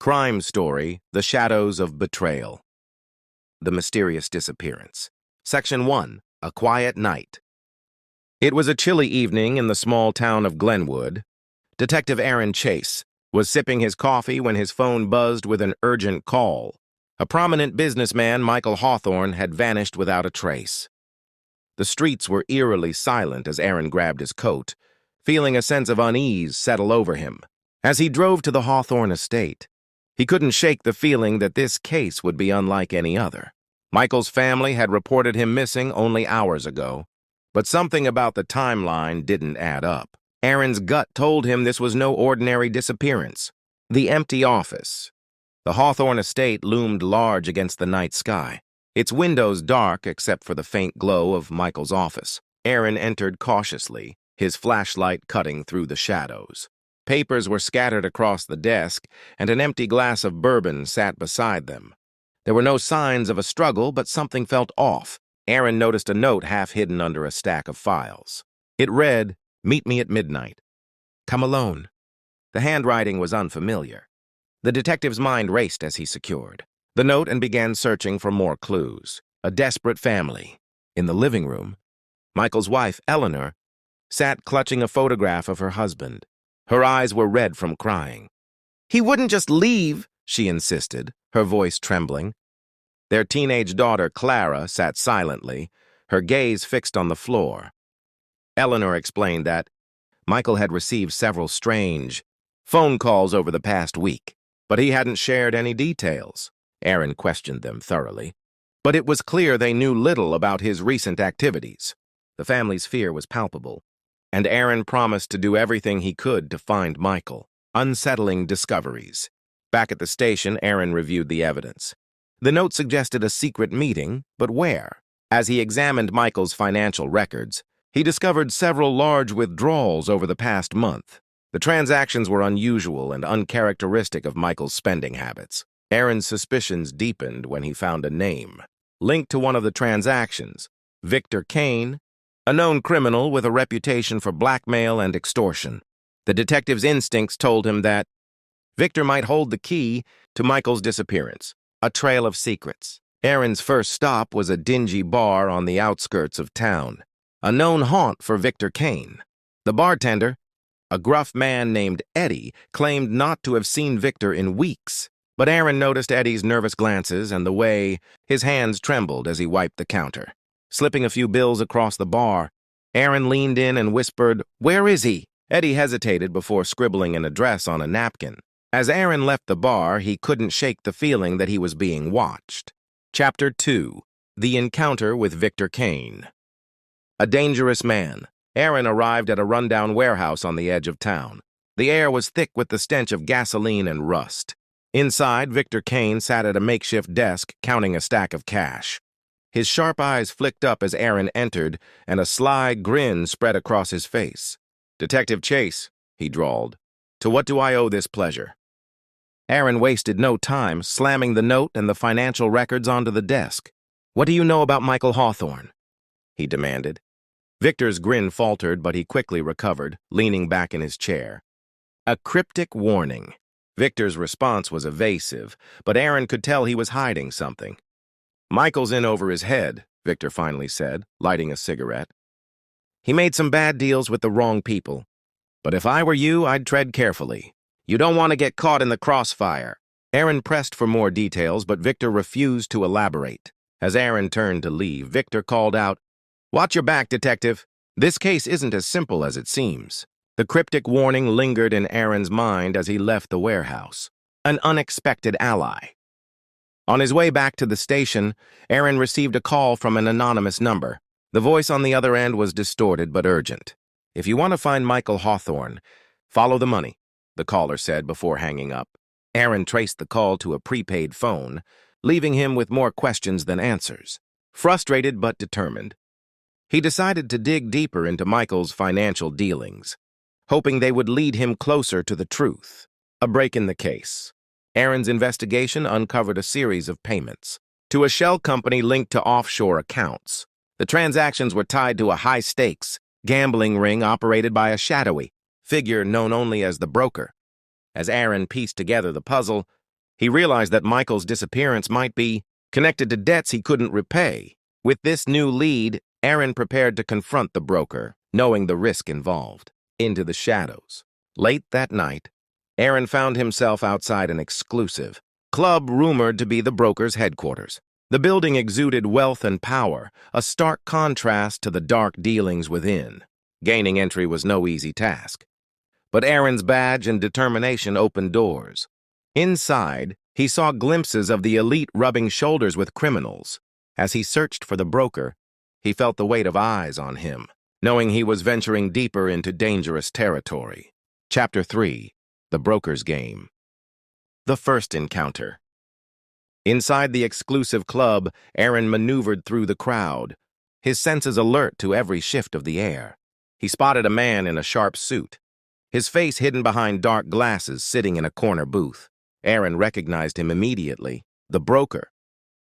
Crime Story: The Shadows of Betrayal. The Mysterious Disappearance. Section 1. A Quiet Night. It was a chilly evening in the small town of Glenwood. Detective Aaron Chase was sipping his coffee when his phone buzzed with an urgent call. A prominent businessman, Michael Hawthorne, had vanished without a trace. The streets were eerily silent as Aaron grabbed his coat, feeling a sense of unease settle over him. As he drove to the Hawthorne estate, he couldn't shake the feeling that this case would be unlike any other. Michael's family had reported him missing only hours ago, but something about the timeline didn't add up. Aaron's gut told him this was no ordinary disappearance. The empty office. The Hawthorne estate loomed large against the night sky, its windows dark except for the faint glow of Michael's office. Aaron entered cautiously, his flashlight cutting through the shadows. Papers were scattered across the desk, and an empty glass of bourbon sat beside them. There were no signs of a struggle, but something felt off. Aaron noticed a note half hidden under a stack of files. It read, "Meet me at midnight. Come alone." The handwriting was unfamiliar. The detective's mind raced as he secured the note and began searching for more clues. A desperate family. In the living room, Michael's wife, Eleanor, sat clutching a photograph of her husband. Her eyes were red from crying. "He wouldn't just leave," she insisted, her voice trembling. Their teenage daughter, Clara, sat silently, her gaze fixed on the floor. Eleanor explained that Michael had received several strange phone calls over the past week, but he hadn't shared any details. Aaron questioned them thoroughly, but it was clear they knew little about his recent activities. The family's fear was palpable, and Aaron promised to do everything he could to find Michael. Unsettling discoveries. Back at the station, Aaron reviewed the evidence. The note suggested a secret meeting, but where? As he examined Michael's financial records, he discovered several large withdrawals over the past month. The transactions were unusual and uncharacteristic of Michael's spending habits. Aaron's suspicions deepened when he found a name linked to one of the transactions: Victor Kane, a known criminal with a reputation for blackmail and extortion. The detective's instincts told him that Victor might hold the key to Michael's disappearance, a trail of secrets. Aaron's first stop was a dingy bar on the outskirts of town, a known haunt for Victor Kane. The bartender, a gruff man named Eddie, claimed not to have seen Victor in weeks, but Aaron noticed Eddie's nervous glances and the way his hands trembled as he wiped the counter. Slipping a few bills across the bar, Aaron leaned in and whispered, "Where is he?" Eddie hesitated before scribbling an address on a napkin. As Aaron left the bar, he couldn't shake the feeling that he was being watched. Chapter 2. The Encounter with Victor Kane. A dangerous man. Aaron arrived at a rundown warehouse on the edge of town. The air was thick with the stench of gasoline and rust. Inside, Victor Kane sat at a makeshift desk, counting a stack of cash. His sharp eyes flicked up as Aaron entered, and a sly grin spread across his face. "Detective Chase," he drawled. "To what do I owe this pleasure?" Aaron wasted no time, slamming the note and the financial records onto the desk. "What do you know about Michael Hawthorne?" he demanded. Victor's grin faltered, but he quickly recovered, leaning back in his chair. A cryptic warning. Victor's response was evasive, but Aaron could tell he was hiding something. "Michael's in over his head," Victor finally said, lighting a cigarette. "He made some bad deals with the wrong people. But if I were you, I'd tread carefully. You don't want to get caught in the crossfire." Aaron pressed for more details, but Victor refused to elaborate. As Aaron turned to leave, Victor called out, "Watch your back, detective. This case isn't as simple as it seems." The cryptic warning lingered in Aaron's mind as he left the warehouse. An unexpected ally. On his way back to the station, Aaron received a call from an anonymous number. The voice on the other end was distorted but urgent. "If you want to find Michael Hawthorne, follow the money," the caller said before hanging up. Aaron traced the call to a prepaid phone, leaving him with more questions than answers. Frustrated but determined, he decided to dig deeper into Michael's financial dealings, hoping they would lead him closer to the truth. A break in the case. Aaron's investigation uncovered a series of payments to a shell company linked to offshore accounts. The transactions were tied to a high-stakes gambling ring operated by a shadowy figure known only as the broker. As Aaron pieced together the puzzle, He realized that Michael's disappearance might be connected to debts he couldn't repay. With this new lead, Aaron prepared to confront the broker, knowing the risk involved. Into the shadows. Late that night, Aaron found himself outside an exclusive club rumored to be the broker's headquarters. The building exuded wealth and power, a stark contrast to the dark dealings within. Gaining entry was no easy task. But Aaron's badge and determination opened doors. Inside, he saw glimpses of the elite rubbing shoulders with criminals. As he searched for the broker, he felt the weight of eyes on him, knowing he was venturing deeper into dangerous territory. Chapter 3: The Broker's Game. The first encounter. Inside the exclusive club, Aaron maneuvered through the crowd, his senses alert to every shift of the air. He spotted a man in a sharp suit, his face hidden behind dark glasses, sitting in a corner booth. Aaron recognized him immediately: the broker.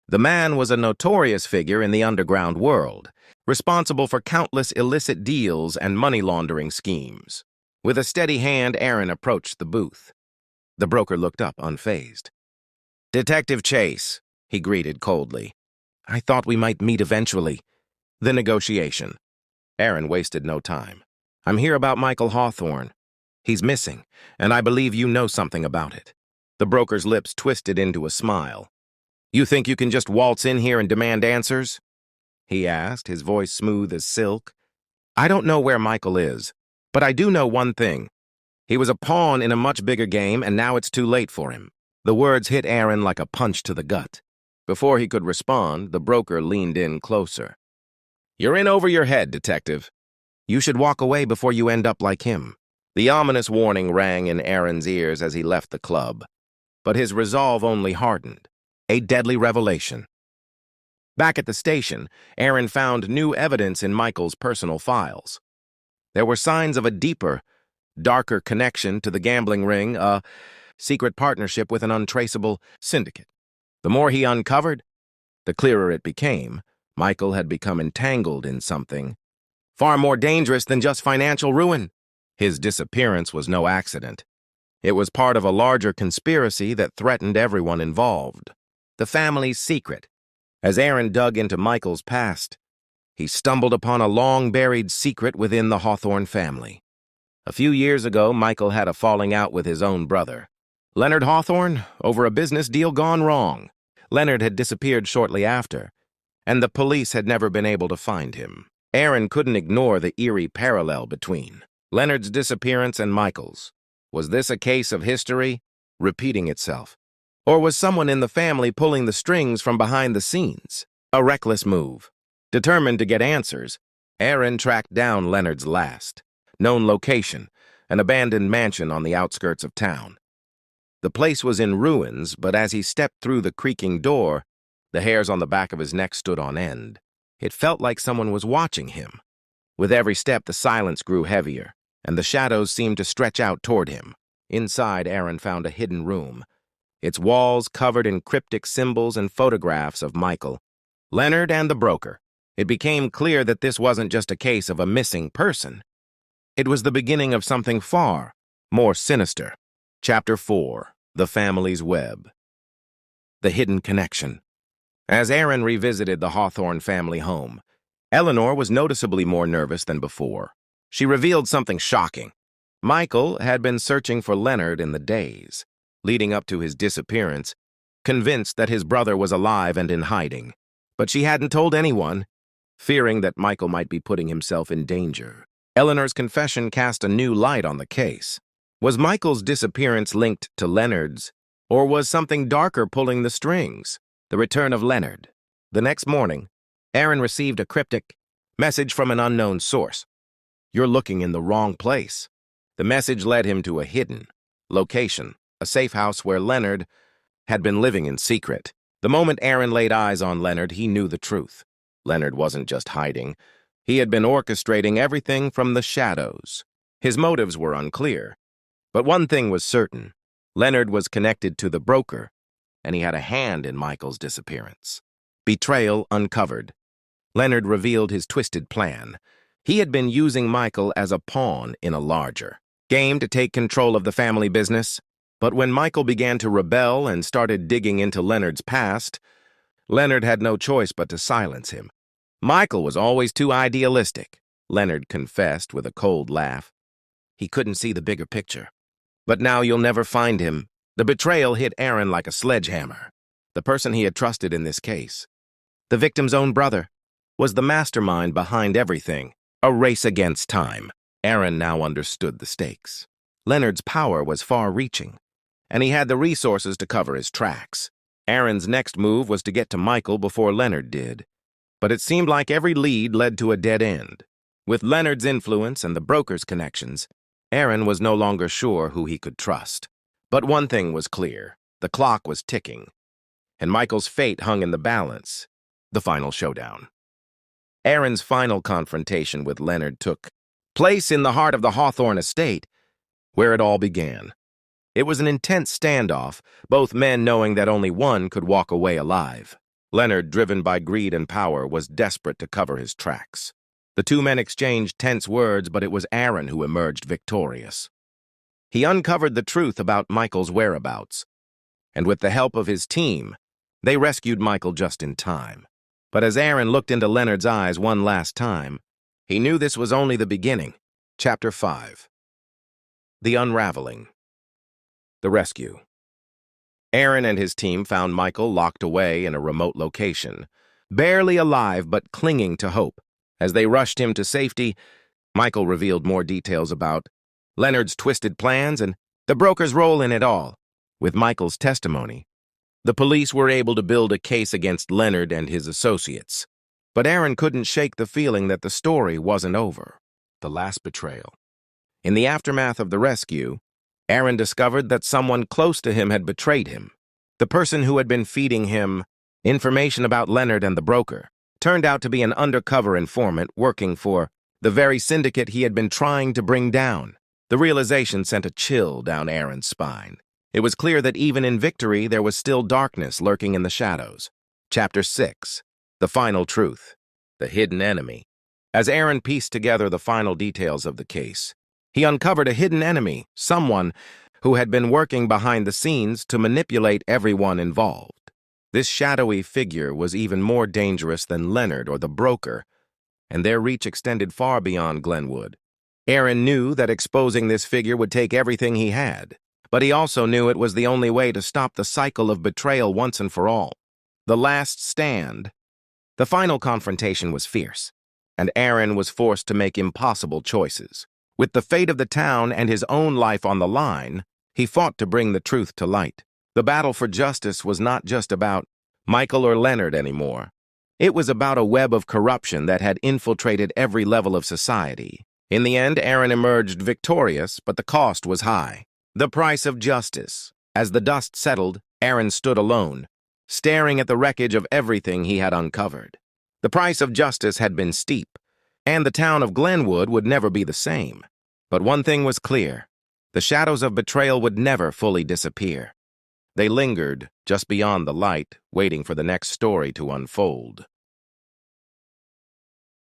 The man was a notorious figure in the underground world, responsible for countless illicit deals and money laundering schemes. With a steady hand, Aaron approached the booth. The broker looked up, unfazed. "Detective Chase," he greeted coldly. "I thought we might meet eventually." The negotiation. Aaron wasted no time. "I'm here about Michael Hawthorne. He's missing, and I believe you know something about it." The broker's lips twisted into a smile. "You think you can just waltz in here and demand answers?" he asked, his voice smooth as silk. "I don't know where Michael is, but I do know one thing. He was a pawn in a much bigger game, and now it's too late for him." The words hit Aaron like a punch to the gut. Before he could respond, the broker leaned in closer. "You're in over your head, detective. You should walk away before you end up like him." The ominous warning rang in Aaron's ears as he left the club, but his resolve only hardened. A deadly revelation. Back at the station, Aaron found new evidence in Michael's personal files. There were signs of a deeper, darker connection to the gambling ring, a secret partnership with an untraceable syndicate. The more he uncovered, the clearer it became. Michael had become entangled in something far more dangerous than just financial ruin. His disappearance was no accident. It was part of a larger conspiracy that threatened everyone involved. The family's secret. As Aaron dug into Michael's past, he stumbled upon a long-buried secret within the Hawthorne family. A few years ago, Michael had a falling out with his own brother, Leonard Hawthorne, over a business deal gone wrong. Leonard had disappeared shortly after, and the police had never been able to find him. Aaron couldn't ignore the eerie parallel between Leonard's disappearance and Michael's. Was this a case of history repeating itself? Or was someone in the family pulling the strings from behind the scenes? A reckless move. Determined to get answers, Aaron tracked down Leonard's last known location, an abandoned mansion on the outskirts of town. The place was in ruins, but as he stepped through the creaking door, the hairs on the back of his neck stood on end. It felt like someone was watching him. With every step, the silence grew heavier, and the shadows seemed to stretch out toward him. Inside, Aaron found a hidden room, its walls covered in cryptic symbols and photographs of Michael, Leonard, and the broker. It became clear that this wasn't just a case of a missing person. It was the beginning of something far more sinister. Chapter 4: The Family's Web. The Hidden Connection. As Aaron revisited the Hawthorne family home, Eleanor was noticeably more nervous than before. She revealed something shocking. Michael had been searching for Leonard in the days leading up to his disappearance, convinced that his brother was alive and in hiding. But she hadn't told anyone, fearing that Michael might be putting himself in danger. Eleanor's confession cast a new light on the case. Was Michael's disappearance linked to Leonard's, or was something darker pulling the strings? The return of Leonard. The next morning, Aaron received a cryptic message from an unknown source. "You're looking in the wrong place." The message led him to a hidden location, a safe house where Leonard had been living in secret. The moment Aaron laid eyes on Leonard, he knew the truth. Leonard wasn't just hiding. He had been orchestrating everything from the shadows. His motives were unclear. But one thing was certain. Leonard was connected to the broker, and he had a hand in Michael's disappearance. Betrayal uncovered. Leonard revealed his twisted plan. He had been using Michael as a pawn in a larger game to take control of the family business. But when Michael began to rebel and started digging into Leonard's past, Leonard had no choice but to silence him. Michael was always too idealistic, Leonard confessed with a cold laugh. He couldn't see the bigger picture. But now you'll never find him. The betrayal hit Aaron like a sledgehammer. The person he had trusted in this case, the victim's own brother, was the mastermind behind everything. A race against time. Aaron now understood the stakes. Leonard's power was far-reaching, and he had the resources to cover his tracks. Aaron's next move was to get to Michael before Leonard did. But it seemed like every lead led to a dead end. With Leonard's influence and the broker's connections, Aaron was no longer sure who he could trust. But one thing was clear. The clock was ticking, and Michael's fate hung in the balance. The final showdown. Aaron's final confrontation with Leonard took place in the heart of the Hawthorne estate, where it all began. It was an intense standoff, both men knowing that only one could walk away alive. Leonard, driven by greed and power, was desperate to cover his tracks. The two men exchanged tense words, but it was Aaron who emerged victorious. He uncovered the truth about Michael's whereabouts, and with the help of his team, they rescued Michael just in time. But as Aaron looked into Leonard's eyes one last time, he knew this was only the beginning. Chapter 5. The Unraveling. The Rescue. Aaron and his team found Michael locked away in a remote location, barely alive but clinging to hope. As they rushed him to safety, Michael revealed more details about Leonard's twisted plans and the broker's role in it all. With Michael's testimony, the police were able to build a case against Leonard and his associates. But Aaron couldn't shake the feeling that the story wasn't over. The last betrayal. In the aftermath of the rescue, Aaron discovered that someone close to him had betrayed him. The person who had been feeding him information about Leonard and the broker turned out to be an undercover informant working for the very syndicate he had been trying to bring down. The realization sent a chill down Aaron's spine. It was clear that even in victory, there was still darkness lurking in the shadows. Chapter 6. The Final Truth. The Hidden Enemy. As Aaron pieced together the final details of the case, he uncovered a hidden enemy, someone who had been working behind the scenes to manipulate everyone involved. This shadowy figure was even more dangerous than Leonard or the broker, and their reach extended far beyond Glenwood. Aaron knew that exposing this figure would take everything he had, but he also knew it was the only way to stop the cycle of betrayal once and for all. The last stand. The final confrontation was fierce, and Aaron was forced to make impossible choices. With the fate of the town and his own life on the line, he fought to bring the truth to light. The battle for justice was not just about Michael or Leonard anymore. It was about a web of corruption that had infiltrated every level of society. In the end, Aaron emerged victorious, but the cost was high. The price of justice. As the dust settled, Aaron stood alone, staring at the wreckage of everything he had uncovered. The price of justice had been steep, and the town of Glenwood would never be the same. But one thing was clear. The shadows of betrayal would never fully disappear. They lingered just beyond the light, waiting for the next story to unfold.